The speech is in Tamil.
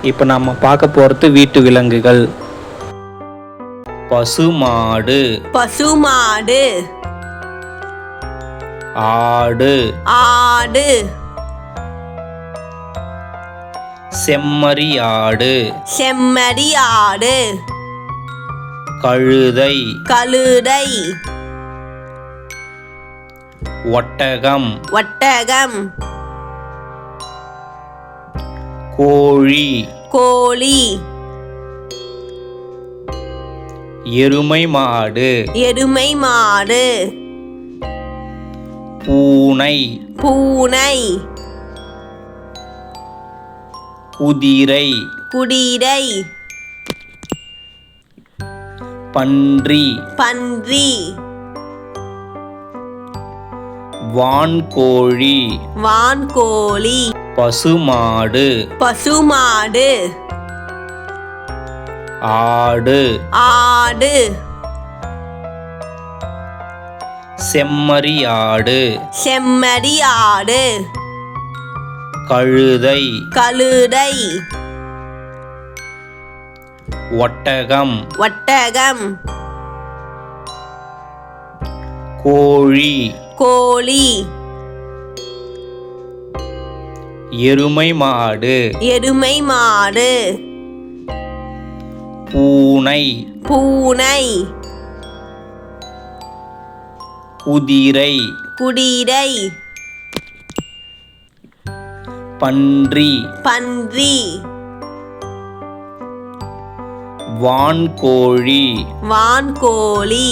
இப்போ நம்ம பார்க்க போகிறது வீட்டு விலங்குகள். பசுமாடு, பசுமாடு. ஆடு, ஆடு. செம்மறி ஆடு, செம்மறி ஆடு. கழுதை, கழுதை. ஒட்டகம், ஒட்டகம். கோழி, கோழி. எருமை மாடு, எருமை மாடு. பூனை, பூனை. குதிரை, குதிரை. பன்றி, பன்றி. வான்கோழி, வான்கோழி. பசுமாடு, பசுமாடு. ஆடு, ஆடு. செம்மறி ஆடு, செம்மறி ஆடு. கழுதை, கழுதை. ஒட்டகம், ஒட்டகம். கோழி, கோழி. எருமை மாடு, எருமை மாடு. பூனை, பூனை. குதிரை, குதிரை. பன்றி, பன்றி. வான்கோழி. வான்கோழி.